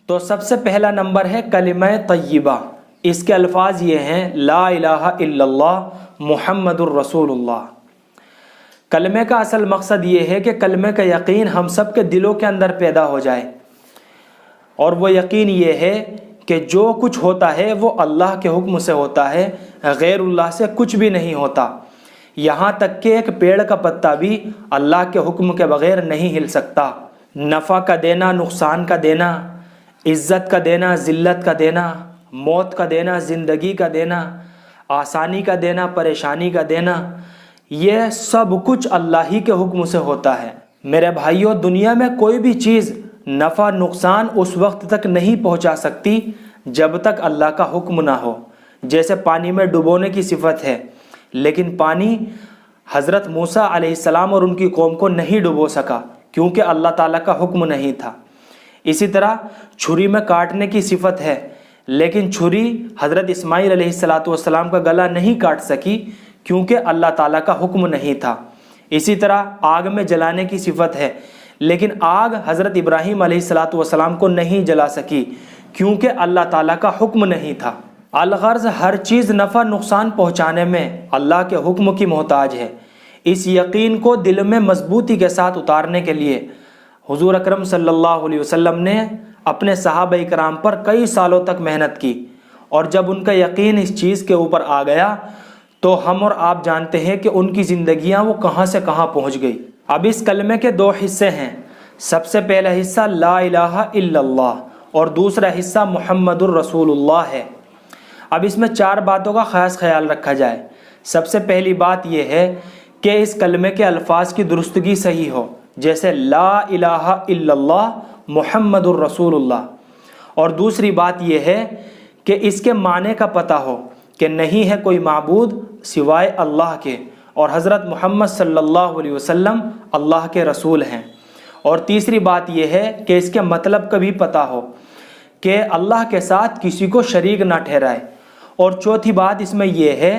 تو سب سے پہلا نمبر ہے کلمہ طیبہ. اس کے الفاظ یہ ہیں لا الہ الا اللہ محمد الرسول اللہ. کلمے کا اصل مقصد یہ ہے کہ کلمے کا یقین ہم سب کے دلوں کے اندر پیدا ہو جائے، اور وہ یقین یہ ہے کہ جو کچھ ہوتا ہے وہ اللہ کے حکم سے ہوتا ہے، غیر اللہ سے کچھ بھی نہیں ہوتا. یہاں تک کہ ایک پیڑ کا پتا بھی اللہ کے حکم کے بغیر نہیں ہل سکتا. نفع کا دینا، نقصان کا دینا، عزت کا دینا، ذلت کا دینا، موت کا دینا، زندگی کا دینا، آسانی کا دینا، پریشانی کا دینا، یہ سب کچھ اللہ ہی کے حکم سے ہوتا ہے. میرے بھائیوں، دنیا میں کوئی بھی چیز نفع نقصان اس وقت تک نہیں پہنچا سکتی جب تک اللہ کا حکم نہ ہو. جیسے پانی میں ڈبونے کی صفت ہے، لیکن پانی حضرت موسیٰ علیہ السلام اور ان کی قوم کو نہیں ڈبو سکا کیونکہ اللہ تعالیٰ کا حکم نہیں تھا. اسی طرح چھری میں کاٹنے کی صفت ہے، لیکن چھری حضرت اسماعیل علیہ السلام کا گلا نہیں کاٹ سکی کیونکہ اللہ تعالیٰ کا حکم نہیں تھا. اسی طرح آگ میں جلانے کی صفت ہے، لیکن آگ حضرت ابراہیم علیہ السلام کو نہیں جلا سکی کیونکہ اللہ تعالیٰ کا حکم نہیں تھا. الغرض ہر چیز نفع نقصان پہنچانے میں اللہ کے حکم کی محتاج ہے. اس یقین کو دل میں مضبوطی کے ساتھ اتارنے کے لیے حضور اکرم صلی اللہ علیہ وسلم نے اپنے صحابہ کرام پر کئی سالوں تک محنت کی، اور جب ان کا یقین اس چیز کے اوپر آ گیا تو ہم اور آپ جانتے ہیں کہ ان کی زندگیاں وہ کہاں سے کہاں پہنچ گئی. اب اس کلمے کے دو حصے ہیں. سب سے پہلا حصہ لا الہ الا اللہ اور دوسرا حصہ محمد الرسول اللہ ہے. اب اس میں 4 باتوں کا خاص خیال رکھا جائے. سب سے پہلی بات یہ ہے کہ اس کلمے کے الفاظ کی درستگی صحیح ہو، جیسے لا الہ الا اللہ محمد الرسول اللہ. اور دوسری بات یہ ہے کہ اس کے معنی کا پتہ ہو کہ نہیں ہے کوئی معبود سوائے اللہ کے، اور حضرت محمد صلی اللہ علیہ وسلم اللہ کے رسول ہیں. اور تیسری بات یہ ہے کہ اس کے مطلب کا بھی پتہ ہو کہ اللہ کے ساتھ کسی کو شریک نہ ٹھہرائے. اور چوتھی بات اس میں یہ ہے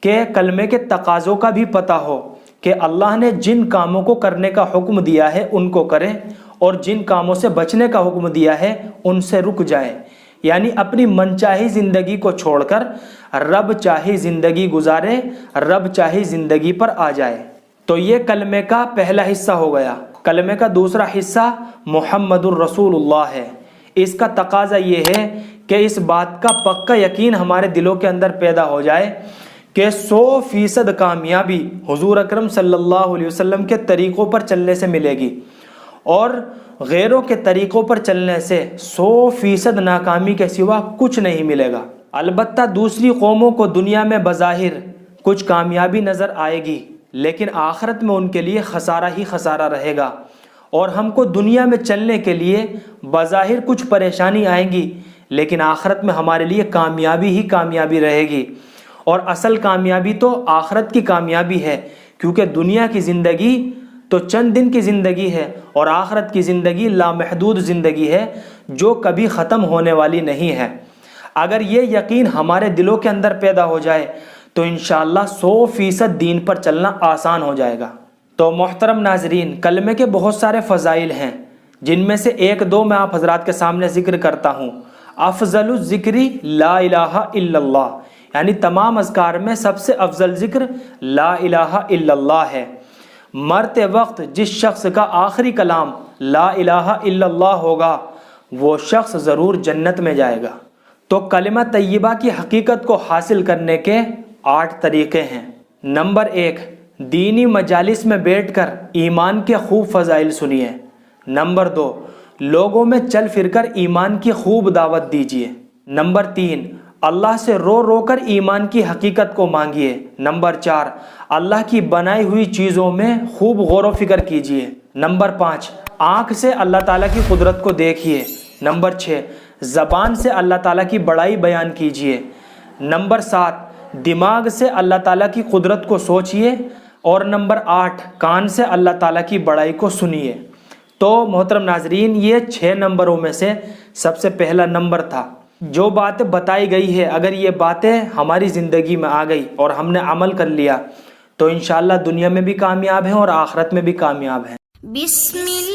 کہ کلمے کے تقاضوں کا بھی پتہ ہو کہ اللہ نے جن کاموں کو کرنے کا حکم دیا ہے ان کو کریں، اور جن کاموں سے بچنے کا حکم دیا ہے ان سے رک جائیں. یعنی اپنی منچاہی زندگی کو چھوڑ کر رب چاہی زندگی گزارے، رب چاہی زندگی پر آ جائے. تو یہ کلمے کا پہلا حصہ ہو گیا. کلمے کا دوسرا حصہ محمد الرسول اللہ ہے. اس کا تقاضا یہ ہے کہ اس بات کا پکا یقین ہمارے دلوں کے اندر پیدا ہو جائے کہ 100% کامیابی حضور اکرم صلی اللہ علیہ وسلم کے طریقوں پر چلنے سے ملے گی، اور غیروں کے طریقوں پر چلنے سے 100% ناکامی کے سوا کچھ نہیں ملے گا. البتہ دوسری قوموں کو دنیا میں بظاہر کچھ کامیابی نظر آئے گی، لیکن آخرت میں ان کے لیے خسارہ ہی خسارہ رہے گا. اور ہم کو دنیا میں چلنے کے لیے بظاہر کچھ پریشانی آئیں گی، لیکن آخرت میں ہمارے لیے کامیابی ہی کامیابی رہے گی. اور اصل کامیابی تو آخرت کی کامیابی ہے، کیونکہ دنیا کی زندگی تو چند دن کی زندگی ہے، اور آخرت کی زندگی لامحدود زندگی ہے جو کبھی ختم ہونے والی نہیں ہے. اگر یہ یقین ہمارے دلوں کے اندر پیدا ہو جائے تو انشاءاللہ 100% دین پر چلنا آسان ہو جائے گا. تو محترم ناظرین، کلمے کے بہت سارے فضائل ہیں، جن میں سے 1-2 میں آپ حضرات کے سامنے ذکر کرتا ہوں. افضل الذکر لا الہ الا اللہ، یعنی تمام اذکار میں سب سے افضل ذکر لا الہ الا اللہ ہے. مرتے وقت جس شخص کا آخری کلام لا الہ الا اللہ ہوگا وہ شخص ضرور جنت میں جائے گا. تو کلمہ طیبہ کی حقیقت کو حاصل کرنے کے 8 طریقے ہیں. نمبر 1، دینی مجالس میں بیٹھ کر ایمان کے خوب فضائل سنیے. نمبر 2، لوگوں میں چل پھر کر ایمان کی خوب دعوت دیجیے. نمبر 3، اللہ سے رو رو کر ایمان کی حقیقت کو مانگیے. نمبر 4، اللہ کی بنائی ہوئی چیزوں میں خوب غور و فکر کیجیے. نمبر 5، آنکھ سے اللہ تعالیٰ کی قدرت کو دیکھیے. نمبر 6، زبان سے اللہ تعالیٰ کی بڑائی بیان کیجیے. نمبر 7، دماغ سے اللہ تعالیٰ کی قدرت کو سوچیے. اور نمبر 8، کان سے اللہ تعالیٰ کی بڑائی کو سنیے. تو محترم ناظرین، یہ 6 نمبروں میں سے سب سے پہلا نمبر تھا. جو باتیں بتائی گئی ہے، اگر یہ باتیں ہماری زندگی میں آ گئی اور ہم نے عمل کر لیا تو انشاءاللہ دنیا میں بھی کامیاب ہیں اور آخرت میں بھی کامیاب ہیں. بسم اللہ